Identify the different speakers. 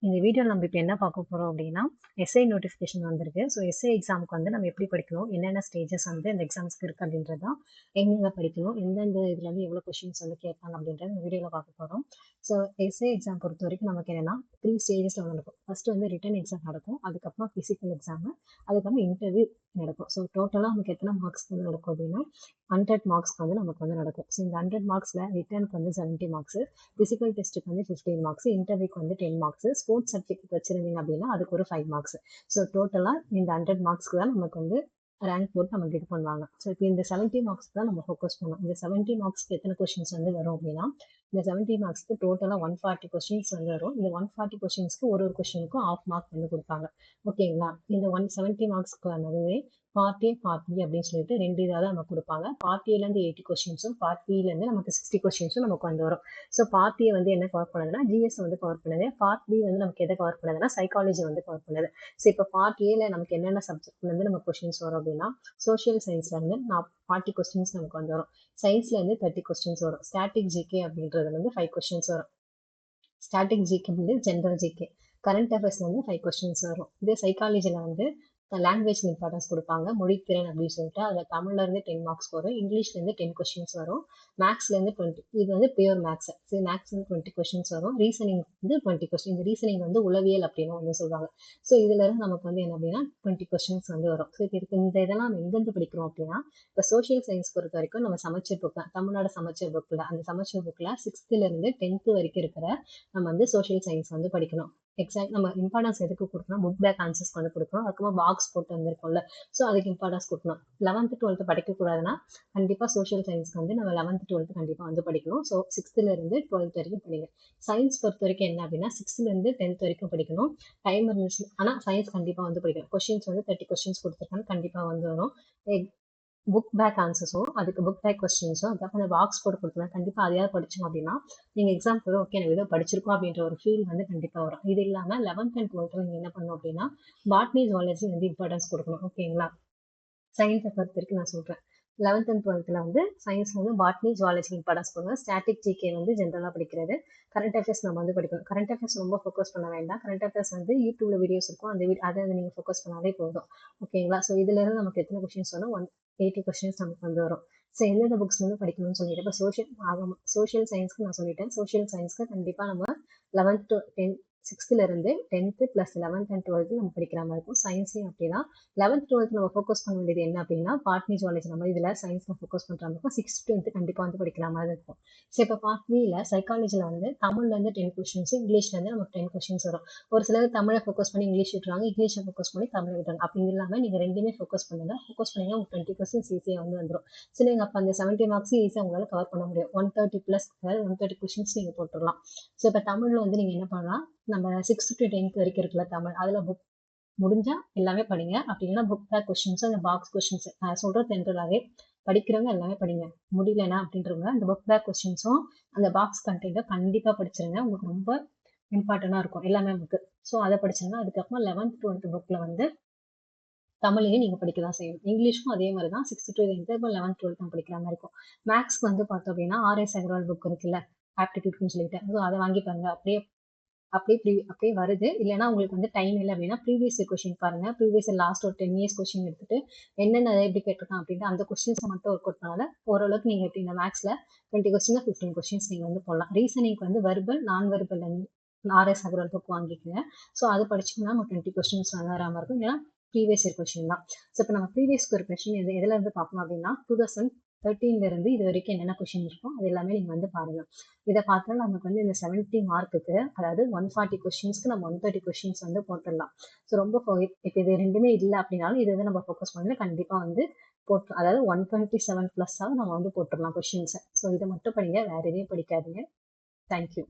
Speaker 1: இந்த வீடியோவில் நம்ம இப்போ என்ன பார்க்க போகிறோம் அப்படின்னா எஸ்ஐ நோட்டிஃபிகேஷன் வந்திருக்கு. ஸோ எஸ்ஐ எக்ஸாமுக்கு வந்து நம்ம எப்படி படிக்கணும், என்னென்ன ஸ்டேஜஸ் வந்து இந்த எக்ஸாம்ஸ்க்கு இருக்குது அப்படின்றது தான், எங்கெங்கே படிக்கணும், எந்தெந்த இதில் வந்து எவ்வளோ கொஷின்ஸ் வந்து கேட்பாங்க அப்படின்றத இந்த வீடியோவில் பார்க்க போகிறோம். ஸோ எஸ்ஐ எக்ஸாம் பொறுத்த வரைக்கும் நமக்கு என்னென்னா 3 ஸ்டேஜஸில் நடக்கும். ஃபஸ்ட்டு வந்து ரிட்டன் எக்ஸாம் நடக்கும், அதுக்கப்புறம் ஃபிசிக்கல் எக்ஸாமு, அதுக்கப்புறம் இன்டர்வியூ நடக்கும். ஸோ டோட்டலாக நமக்கு எத்தனை மார்க்ஸ் வந்து நடக்கும் அப்படின்னா 100 மார்க்ஸ்க்கு வந்து நமக்கு வந்து நடக்கும். ஸோ இந்த 100 மார்க்ஸில் ரிட்டனுக்கு வந்து 70 மார்க்ஸு, ஃபிசிக்கல் டெஸ்ட்டுக்கு வந்து 15 மார்க்ஸ், இன்டர்வியூக்கு வந்து 10 மார்க்ஸ், ஸ்போர்ட்ஸ் சர்டிஃபிகேட் வச்சிருந்தீங்க அப்படின்னா அதுக்கு ஒரு 5 மார்க்ஸ். ஸோ டோட்டலாக இந்த 100 மார்க்ஸ்க்கு தான் நமக்கு வந்து ரேங்க் போட்டு நமக்கு இது பண்ணுவாங்க. ஸோ இப்போ இந்த 70 மார்க்ஸ் தான் நம்ம ஃபோக்கஸ் பண்ணோம். இந்த 70 மார்க்ஸ்க்கு எத்தனை கொஸ்டின்ஸ் வந்து வரும் அப்படின்னா, இந்த 70 மார்க்ஸ்க்கு டோட்டலாக 140 கொஸ்டின்ஸ் வந்து வரும். இந்த 140 கொஸ்டின்ஸ்க்கு ஒரு கொஸ்டினுக்கும் ஆஃப் மார்க் வந்து கொடுப்பாங்க. ஓகேங்களா? இந்த 170 மார்க்ஸ்க்கு ஆனதுவே பார்ட் ஏ பார்ட் பி அப்படின்னு சொல்லிட்டு 2 இதாக தான் நமக்கு கொடுப்பாங்க. பார்ட் ஏலேருந்து 80 கொஸ்டின்ஸும் பார்ட் பிலேருந்து நமக்கு 60 கொஸ்டின்ஸும் நமக்கு வந்து வரும். ஸோ பார்ட் ஏ வந்து என்ன கவர் பண்ணுதுன்னா ஜிஎஸ் வந்து கவர் பண்ணுது. பார்ட் பி வந்து நமக்கு எதை கவர் பண்ணுதுன்னா சைக்காலஜி வந்து கவர் பண்ணுது. ஸோ இப்போ பார்ட் ஏல நமக்கு என்னென்ன சப்ஜெக்ட்லேருந்து நமக்கு கொஸ்டின்ஸ் வரும் அப்படின்னா, சோஷியல் சயின்ஸ்லேருந்து 40 கொஸ்டின்ஸ் நமக்கு வந்து வரும். சயின்ஸ்லேருந்து 30 கொஸ்டின்ஸ் வரும். ஸ்டாட்டிக் ஜிகே அப்படின்றது வந்து 5 கொஸ்டின்ஸ் வரும். ஸ்டாட்டிக் ஜிகே வந்து ஜென்ரல் ஜிகே. கரண்ட் அஃபேர்ஸ்ல வந்து 5 கொஸ்டின்ஸ் வரும். இதே சைக்காலஜியில் வந்து லாங்குவேஜ் இம்பார்ட்டன்ஸ் கொடுப்பாங்க, மொழித்திறன் அப்படின்னு சொல்லிட்டு. அதில் தமிழ்லேருந்து 10 மார்க்ஸ் வரும், இங்கிலீஷ்லேருந்து 10 கொஸ்டின்ஸ் வரும், மேக்ஸ்லேருந்து 20. இது வந்து பியூர் மேக்ஸ். ஸோ மேக்ஸ் வந்து 20 கொஸ்டின்ஸ் வரும், ரீசனிங் வந்து 20 கொஸ்டின். இந்த ரீசனிங் வந்து உளவியல் அப்படின்னு வந்து சொல்லுவாங்க. ஸோ இதுலேருந்து நமக்கு வந்து என்ன அப்படின்னா 20 கொஸ்டின்ஸ் வந்து வரும். ஸோ இதுக்கு இந்த இதெல்லாம் நம்ம எங்கேருந்து படிக்கிறோம் அப்படின்னா, இப்போ சோஷியல் சயின்ஸ் பொறுத்த வரைக்கும் நம்ம சமச்சீர் புக் தான், தமிழ்நாடு சமச்சீர் புக்கில், அந்த சமச்சீர் புக்கில் 6th to 10th வரைக்கும் இருக்கிற நம்ம வந்து சோஷியல் சயின்ஸ் வந்து படிக்கணும். எக்ஸாக்ட் நம்ம இம்பார்ட்டன்ஸ் எதுக்கு கொடுக்கணும், புக் பேக் ஆன்சர்ஸ்க்கு வந்து கொடுக்கணும். அதுக்கப்புறம் பாக்ஸ் போட்டு வந்திருக்கோம்ல, ஸோ அதுக்கு இம்பார்ட்டன்ஸ் கொடுக்கணும். 11th 12th படிக்கக்கூடாதுன்னா கண்டிப்பாக சோஷியல் சயின்ஸ்க்கு வந்து நம்ம 11th 12th கண்டிப்பாக வந்து படிக்கணும். ஸோ 6th to 12th வரைக்கும் படிங்க. சயின்ஸ் பொறுத்த வரைக்கும் என்ன அப்படின்னா 6th to 10th வரைக்கும் படிக்கணும். டைம் இருந்துச்சு, ஆனால் சயின்ஸ் கண்டிப்பாக வந்து படிக்கணும். கொஸ்டின்ஸ் வந்து 30 கொஸ்டின்ஸ் கொடுத்துருக்காங்க, கண்டிப்பாக வந்து வரும். புக் பேக் ஆன்சர்ஸும் அதுக்கு புக் பேக் கொஸ்டின்ஸும் அதுக்கப்புறம் அந்த பாக்ஸ் போட்டு கொடுத்துருவேன். கண்டிப்பாக அதையாவது படித்தோம் அப்படின்னா நீங்கள் எக்ஸாம் ஓகே எனக்கு ஏதோ படிச்சிருக்கோம் அப்படின்ற ஒரு ஃபீல் வந்து கண்டிப்பாக வரும். இது இல்லாமல் 11th and 12th நீங்கள் என்ன பண்ணணும் அப்படின்னா பாட்னி ஜுவாலஜி வந்து இம்பார்ட்டன்ஸ் கொடுக்கணும். ஓகேங்களா? சயின்ஸை பொறுத்த வரைக்கும் நான் சொல்கிறேன். 11th and 12th வந்து சயின்ஸ் வந்து பாட்னி ஜுவாலஜி இம்பார்ட்டன்ஸ் கொடுங்க. ஸ்டாட்டிக் ஜிகே வந்து ஜென்ரலாக படிக்கிறது. கரண்ட் அஃபேர்ஸ் நம்ம வந்து படிக்கணும். கரண்ட் அஃபேர்ஸ் ரொம்ப ஃபோக்கஸ் பண்ண வேண்டாம். கரண்ட் அஃபேர்ஸ் வந்து யூடியூப்ல வீடியோஸ் இருக்கும், அந்த அதை நீங்கள் ஃபோக்கஸ் பண்ணாலே போதும். ஓகேங்களா? ஸோ இதுலேருந்து நமக்கு எத்தனை கொஸ்டின்ஸ் வரும், 180 கொஸ்டின்ஸ் நமக்கு வந்து வரும். ஸோ எந்தெந்த புக்ஸ் வந்து படிக்கணும்னு சொல்லிட்டு இப்போ சோஷியல் சயின்ஸ்க்கு நான் சொல்லிட்டேன். சோஷியல் சயின்ஸ்க்கு கண்டிப்பாக நம்ம 11th to 10th 6th to 10th + 11th and 12th நம்ம படிக்கிற மாதிரி இருக்கும். சயின்ஸையும் அப்படிதான் 11th 12th நம்ம ஃபோக்கஸ் பண்ண வேண்டியது என்ன அப்படின்னா பாட்னி ஜுவாலஜி. நம்ம இதில் சயின்ஸில் ஃபோக்கஸ் பண்ணுற மாதிரி இருக்கும். 6th to 10th கண்டிப்பாக வந்து படிக்கிற மாதிரி இருக்கும். ஸோ இப்போ பாட்னியில் சைக்காலஜியில் வந்து தமிழ்லேருந்து 10 கொஸ்டின்ஸ், இங்கிலீஷ்லேருந்து நமக்கு 10 கொஸ்டின்ஸ் வரும். ஒரு சிலர் தமிழை ஃபோக்கஸ் பண்ணி இங்கிலீஷ் விட்டுறாங்க, இங்கிலீஷை ஃபோக்கஸ் பண்ணி தமிழ் விட்டுறாங்க. அப்படி இல்லாமல் நீங்கள் ரெண்டுமே ஃபோக்கஸ் பண்ணிங்கன்னா உங்களுக்கு 20 கொஸ்டின்ஸ் ஈஸியாக வந்து வந்துடும். ஸோ நீங்கள் அப்போ அந்த 70 மார்க்ஸ் ஈஸியாக உங்களால் கவர் பண்ண முடியும். 130+, அதாவது 130 கொஸ்டின்ஸ் நீங்கள் போட்டுடலாம். ஸோ இப்போ தமிழில் வந்து நீங்கள் என்ன பண்ணலாம், நம்ம 6th to 10th வரைக்கும் இருக்குல்ல தமிழ், அதில் புக் முடிஞ்சா எல்லாமே படிங்க. அப்படி இல்லைன்னா புக் பேக் கொஸ்டின்ஸ், அந்த பாக்ஸ் கொஸ்டின்ஸ் நான் சொல்கிற ஜென்ரலாகவே படிக்கிறவங்க எல்லாமே படிங்க. முடியலன்னா அப்படின்றவங்க அந்த புக் பேக் கொஸ்டின்ஸும் அந்த பாக்ஸ் கண்டென்ட்டை கண்டிப்பாக படிச்சிருங்க. உங்களுக்கு ரொம்ப இம்பார்ட்டண்ட்டாக இருக்கும் எல்லாமே புக்கு. ஸோ அதை படிச்சிருங்க. அதுக்கப்புறம் 11th 12th புக்கில் வந்து தமிழையும் நீங்கள் படிக்க தான் செய்யணும். இங்கிலீஷும் அதே மாதிரி தான் 6th to 10th 11th 12th படிக்கிற மாதிரி இருக்கும். மேக்ஸ்க்கு வந்து பார்த்தோம் அப்படின்னா RS அகர்வால் புக் இருக்குல்ல, ஆப்டிடியூட்னு சொல்லிட்டு, ஸோ அதை வாங்கி பாருங்க. அப்படியே வருது. இல்லைன்னா உங்களுக்கு வந்து டைம் இல்லை அப்படின்னா ப்ரீவியஸ் கொஸ்டின் பாருங்க. ப்ரீவியஸ் லாஸ்ட் ஒரு 10 years கொஸ்டின் எடுத்துட்டு என்னென்ன எப்படி கேட்டிருக்கான் அப்படின்ட்டு அந்த கொஸ்டின்ஸை மட்டும் ஒர்க் அவுட் பண்ணால ஓரளவுக்கு நீங்கள் எப்படி இந்த மேக்ஸில் 20 கொஸ்டின் 15 கொஸ்டின்ஸ் நீங்கள் வந்து போடலாம். ரீசனிங்க்கு வந்து வெர்பல் நான் வெர்பல் RS அகர்வால் புக் வாங்கிக்கோங்க. ஸோ அதை படிச்சிங்கன்னா நம்ம 20 கொஸ்டின்ஸ் வராமல் இருக்கும். இல்லைன்னா ப்ரீவியஸ் இயர் கொஸ்டின் தான். ஸோ இப்போ நம்ம ப்ரீவியஸ் ஒரு கொஸ்டின் எதில் இருந்து பார்க்கணும் அப்படின்னா 2013 இது வரைக்கும் என்னென்ன கொஸ்டின் இருக்கும் அது எல்லாமே நீங்கள் வந்து பாருங்கள். இதை பார்த்தா நமக்கு வந்து இந்த 70 மார்க்குக்கு, அதாவது 140 கொஸ்டின்ஸ்க்கு நம்ம 130 கொஸ்டின்ஸ் வந்து போட்டுடலாம். ஸோ ரொம்ப இப்போ இது ரெண்டுமே இல்லை அப்படின்னாலும் இது வந்து நம்ம ஃபோக்கஸ் பண்ணி கண்டிப்பாக வந்து அதாவது 127+ஆக நம்ம வந்து போட்டுடலாம் கொஸ்டின்ஸை. ஸோ இதை மட்டும் படிங்க, வேறு எதையும் படிக்காதீங்க. தேங்க்யூ.